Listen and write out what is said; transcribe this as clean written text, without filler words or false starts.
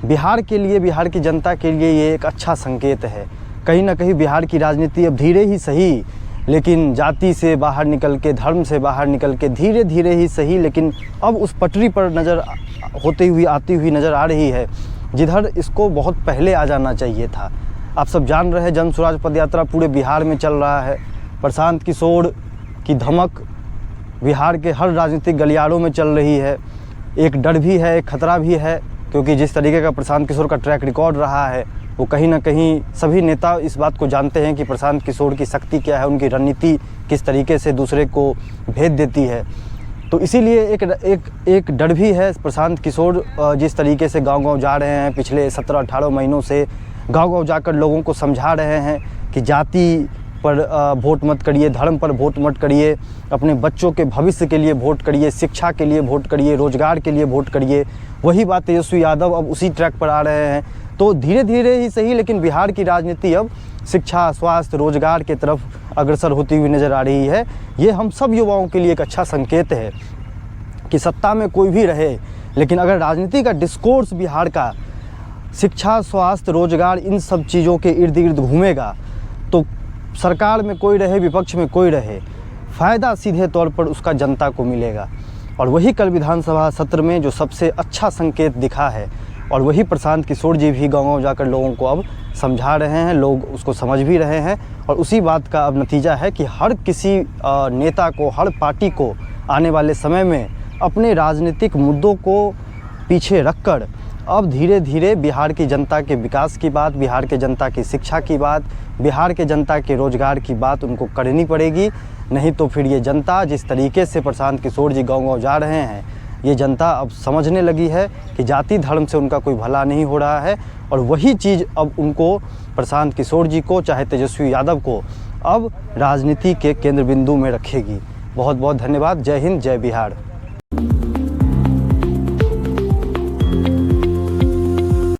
बिहार के लिए, बिहार की जनता के लिए ये एक अच्छा संकेत है। कहीं ना कहीं बिहार की राजनीति अब धीरे ही सही, लेकिन जाति से बाहर निकल के, धर्म से बाहर निकल के धीरे धीरे ही सही, लेकिन अब उस पटरी पर नज़र होती हुई, आती हुई नज़र आ रही है जिधर इसको बहुत पहले आ जाना चाहिए था। आप सब जान रहे हैं, जन स्वराज पदयात्रा पूरे बिहार में चल रहा है। प्रशांत किशोर की धमक बिहार के हर राजनीतिक गलियारों में चल रही है। एक डर भी है, एक खतरा भी है, क्योंकि जिस तरीके का प्रशांत किशोर का ट्रैक रिकॉर्ड रहा है, वो कहीं ना कहीं सभी नेता इस बात को जानते हैं कि प्रशांत किशोर की शक्ति क्या है, उनकी रणनीति किस तरीके से दूसरे को भेद देती है। तो इसीलिए एक डर भी है। प्रशांत किशोर जिस तरीके से गांव-गांव जा रहे हैं, पिछले 17-18 महीनों से गांव-गांव जाकर लोगों को समझा रहे हैं कि जाति पर वोट मत करिए, धर्म पर वोट मत करिए, अपने बच्चों के भविष्य के लिए वोट करिए, शिक्षा के लिए वोट करिए, रोजगार के लिए वोट करिए। वही बात तेजस्वी यादव अब उसी ट्रैक पर आ रहे हैं। तो धीरे धीरे ही सही, लेकिन बिहार की राजनीति अब शिक्षा, स्वास्थ्य, रोजगार की तरफ अग्रसर होती हुई नज़र आ रही है। ये हम सब युवाओं के लिए एक अच्छा संकेत है कि सत्ता में कोई भी रहे, लेकिन अगर राजनीति का डिस्कोर्स बिहार का शिक्षा, स्वास्थ्य, रोजगार, इन सब चीज़ों के इर्द गिर्द घूमेगा, तो सरकार में कोई रहे, विपक्ष में कोई रहे, फ़ायदा सीधे तौर पर उसका जनता को मिलेगा। और वही कल विधानसभा सत्र में जो सबसे अच्छा संकेत दिखा है, और वही प्रशांत किशोर जी भी गाँव-गाँव जाकर लोगों को अब समझा रहे हैं, लोग उसको समझ भी रहे हैं। और उसी बात का अब नतीजा है कि हर किसी नेता को, हर पार्टी को आने वाले समय में अपने राजनीतिक मुद्दों को पीछे रखकर अब धीरे धीरे बिहार की जनता के विकास की बात, बिहार के जनता की शिक्षा की बात, बिहार के जनता के रोजगार की बात उनको करनी पड़ेगी। नहीं तो फिर ये जनता, जिस तरीके से प्रशांत किशोर जी गाँव-गाँव जा रहे हैं, ये जनता अब समझने लगी है कि जाति धर्म से उनका कोई भला नहीं हो रहा है। और वही चीज़ अब उनको, प्रशांत किशोर जी को, चाहे तेजस्वी यादव को, अब राजनीति के केंद्र बिंदु में रखेगी। बहुत बहुत धन्यवाद। जय हिंद, जय बिहार।